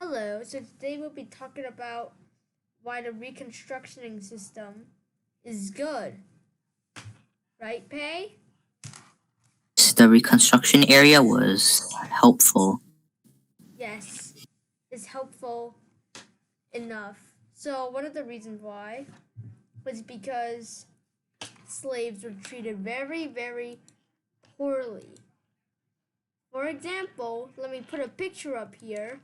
Hello, so today we'll be talking about why the Reconstruction system is good. Right, Pay? The reconstruction area was helpful. Yes, it's helpful enough. So, one of the reasons why was because slaves were treated very, very poorly. For example, let me put a picture up here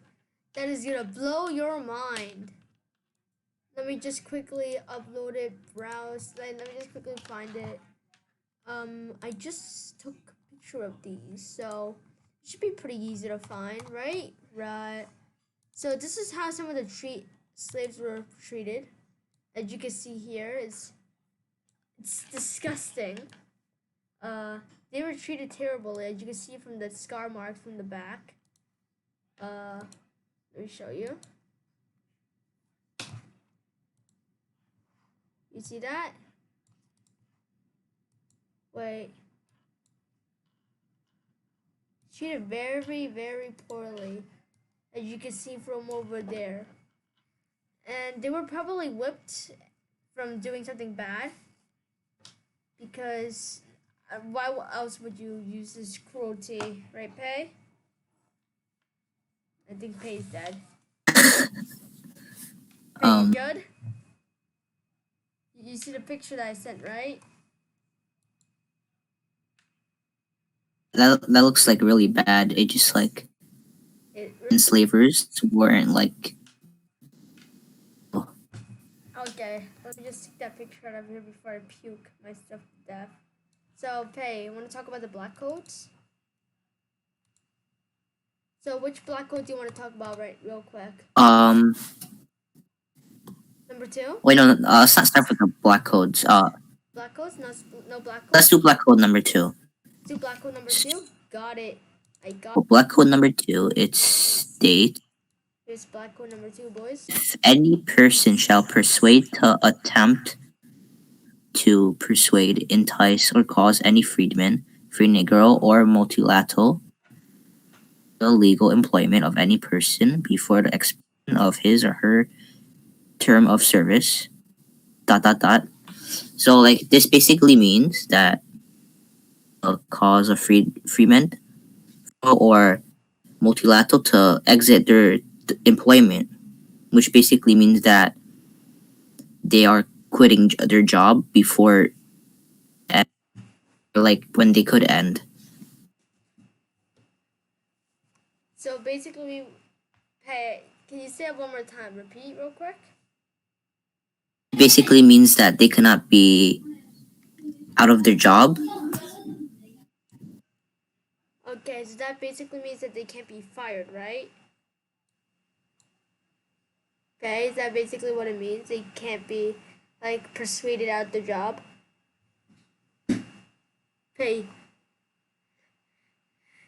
that is gonna blow your mind. Let me just quickly upload it, browse, let me just quickly find it. I just took a picture of these, so it should be pretty easy to find, right? Right. So this is how some of the slaves were treated. As you can see here, it's disgusting. Uh, they were treated terribly, as you can see from the scar marks from the back. Let me show you. You see that? Wait. Treated very, very poorly, as you can see from over there. And they were probably whipped from doing something bad, because why else would you use this cruelty, right, Pay? I think Pay's dead. Pay, you Um, good? You see the picture that I sent, right? that looks like really bad. It just like It enslavers weren't like. Okay, let me just take that picture out of here before I puke myself to death. So, Pay, you want to talk about the black coats? So, which black coat do you want to talk about, right, real quick? Um, Number two? wait, no, let's not start with the black codes. Black coats? No, no black Let's coats? do black code number two. Do black code number two? Got it. I got So black code number two. It states Here's black code number two, boys. if any person shall persuade to attempt to persuade, entice, or cause any freedman, free negro, or mulatto the legal employment of any person before the expiration of his or her term of service. Dot dot dot. So like this basically means that a cause of freeman or mulatto to exit their employment, which basically means that they are quitting their job before like when they could end. So basically, hey, can you say it one more time? Repeat real quick. Basically means that they cannot be out of their job. Okay, so that basically means that they can't be fired, right? Okay, is that basically what it means? They can't be, like, persuaded out of the job? Hey,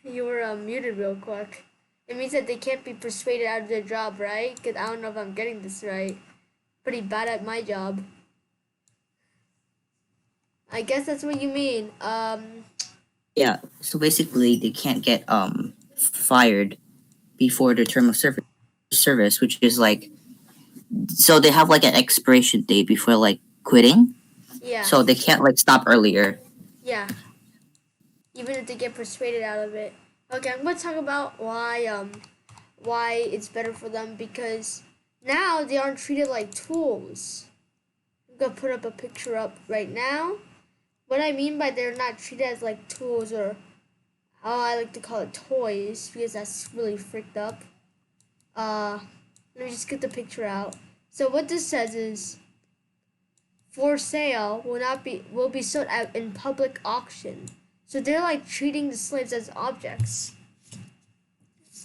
you were muted real quick. It means that they can't be persuaded out of their job, right? Because I don't know if I'm getting this right. Pretty bad at my job. I guess that's what you mean. Yeah. So basically, they can't get fired before their term of service, which is like so they have like an expiration date before like quitting. Yeah, So they can't like stop earlier. yeah. Even if they get persuaded out of it. Okay, I'm gonna talk about why it's better for them, because now they aren't treated like tools. I'm gonna put up a picture up right now. What I mean by they're not treated as like tools, or how I like to call it toys, because that's really freaked up. Uh, Let me just get the picture out. So what this says is, for sale will be sold out in public auction. So they're like treating the slaves as objects.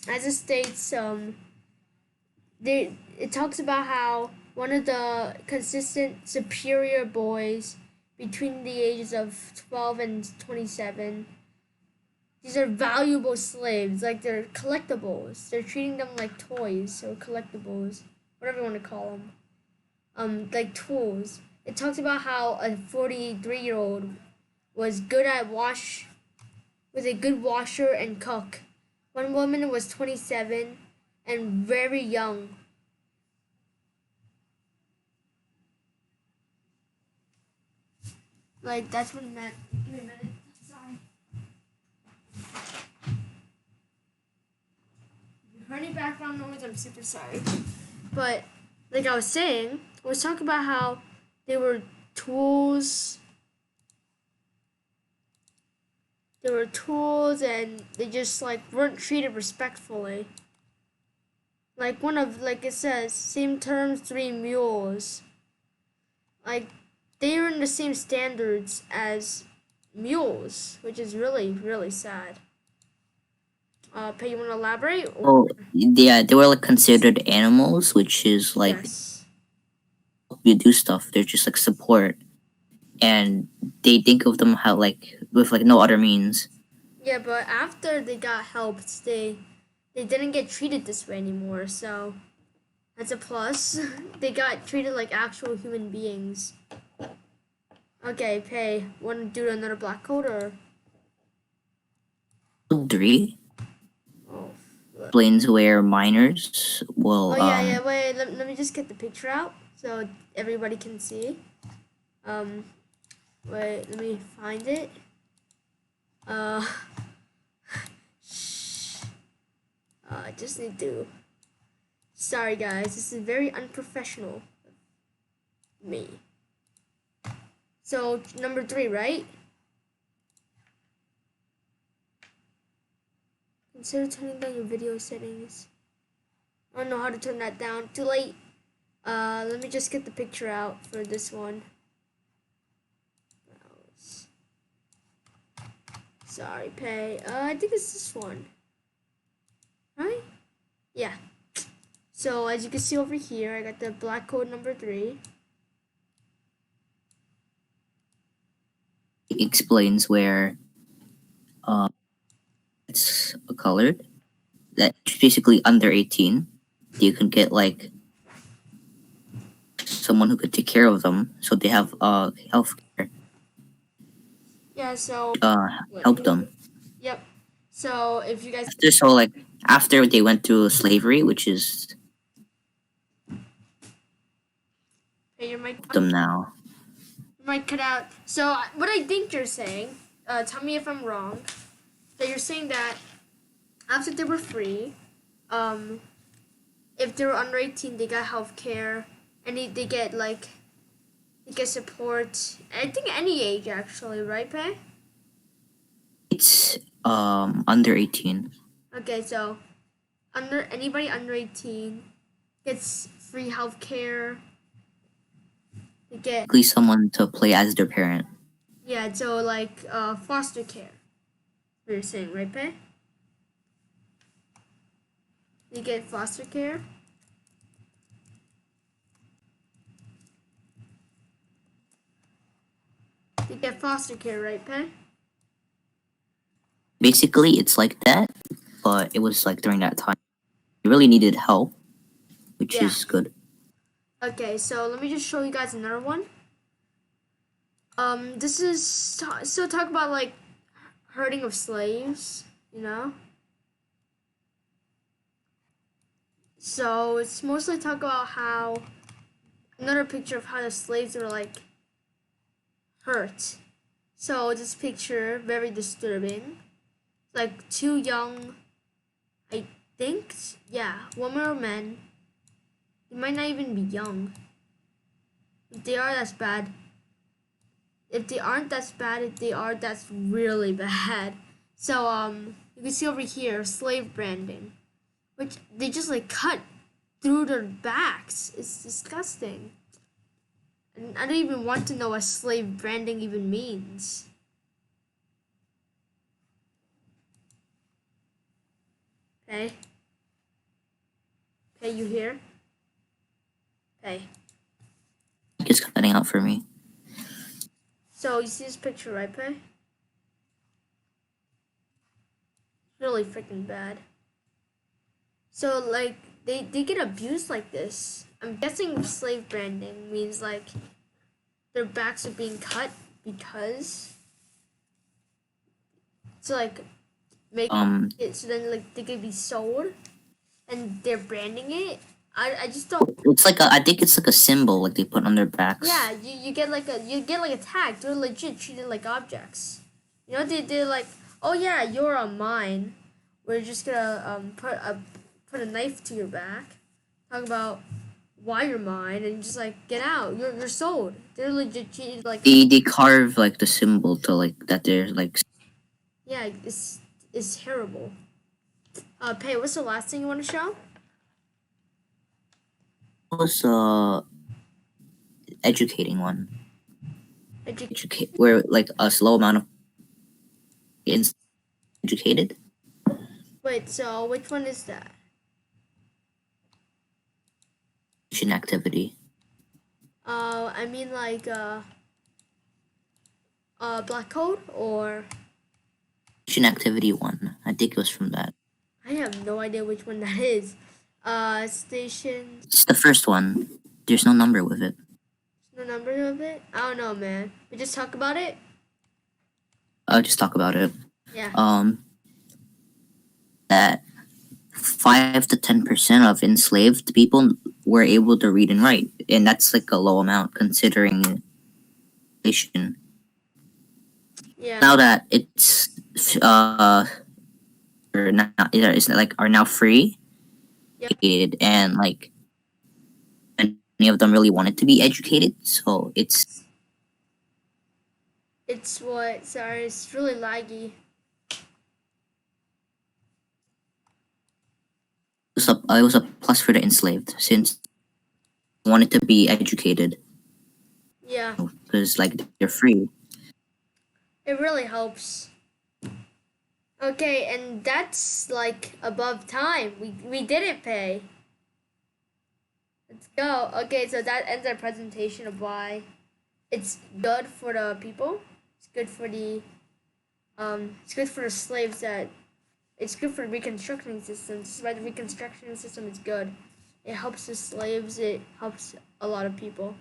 As it states, it talks about how one of the consistent superior boys between the ages of 12 and 27, these are valuable slaves, like they're collectibles. They're treating them like toys or collectibles, whatever you want to call them. Like tools. It talks about how a 43-year-old was good at was a good washer and cook. One woman was 27 and very young. Like, that's what it meant. Give me a minute. Sorry. If you heard any background noise, I'm super sorry. But, like I was saying, I was talking about how they were tools. They were tools and they just, like, weren't treated respectfully. Like, like it says, same terms, 3 mules. Like, they are in the same standards as mules, which is really, really sad. Pei, you want to elaborate? Oh, yeah, they were like considered animals, which is like Yes. you do stuff. They're just like support, and they think of them how like with like no other means. Yeah, but after they got helped, they didn't get treated this way anymore. So that's a plus. They got treated like actual human beings. Okay, Pei, want to do another black coat or? 3 Oh. explains where minors will Oh yeah. Wait, let me just get the picture out so everybody can see. Wait, let me find it. Shh. I just need to. Sorry, guys. This is very unprofessional of me. So number 3, right? Consider turning down your video settings. I don't know how to turn that down. Too late. Let me just get the picture out for this one. Sorry, Pei. I think it's this one. Right? Yeah. So as you can see over here, I got the black code number 3. explains where it's colored. That's basically under 18. You can get like someone who could take care of them, so they have health care. Yeah. So. Help them. Yep. So if you guys. So like after they went through slavery, which is Hey, your mic. them now. Might cut out. So what I think you're saying, tell me if I'm wrong, that you're saying that after they were free, if they were under 18, they got health care, and they get like, they get support. I think any age actually, right, Pei? It's under 18. Okay, so anybody under 18 gets free health care. They get Basically someone to play as their parent. yeah, so like foster care. What you're saying, right, Pei? They get foster care. They get foster care, right, Pei? Basically, it's like that, but it was like during that time. You really needed help, which Yeah. is good. Okay, so let me just show you guys another one. This is so talk about like herding of slaves, you know. So it's mostly talk about how another picture of how the slaves were like hurt. So this picture very disturbing. Like 2 young, I think, yeah, women or men. They might not even be young. If they are, that's bad. If they aren't, that's bad. If they are, that's really bad. So you can see over here slave branding, which they just like cut through their backs. It's disgusting. And I don't even want to know what slave branding even means. Okay. Okay, you here? Okay. It's cutting out for me. So you see this picture, right, Pei? Really freaking bad. So like they get abused like this. I'm guessing slave branding means like their backs are being cut because to like make it so then like they could be sold. and they're branding it. I just don't. It's like I think it's like a symbol like they put on their backs. Yeah, you get like a tag. They're legit treated like objects. You know they're like, oh yeah, you're on mine. We're just gonna put a knife to your back. Talk about why you're mine and just like get out. You're sold. They're legit treated like They carve like the symbol to like that they're like. yeah. It's terrible. Pay. What's the last thing you want to show? Was educating one. Edu- Educate where like a slow amount of educated. Wait. So which one is that? Activity. I mean like black code or Activity one. I think it was from that. I have no idea which one that is. Station. It's the first one. There's no number with it. No number of it. I don't know, man. We just talk about it. I'll just talk about it. Yeah. That 5 to 10% of enslaved people were able to read and write, and that's like a low amount considering inflation. Yeah. Now that it's are not is like are now free, Yep. and like many of them really wanted to be educated, so It's what? Sorry, it's really laggy. it was a plus for the enslaved since they wanted to be educated Yeah. because like they're free. It really helps. Okay, and that's like above time. We didn't pay. Let's go. Okay, so that ends our presentation of why it's good for the people. It's good for the it's good for the slaves that it's good for the reconstruction system. This is why the reconstruction system is good. It helps the slaves, it helps a lot of people.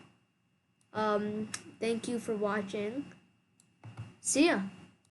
Thank you for watching. See ya.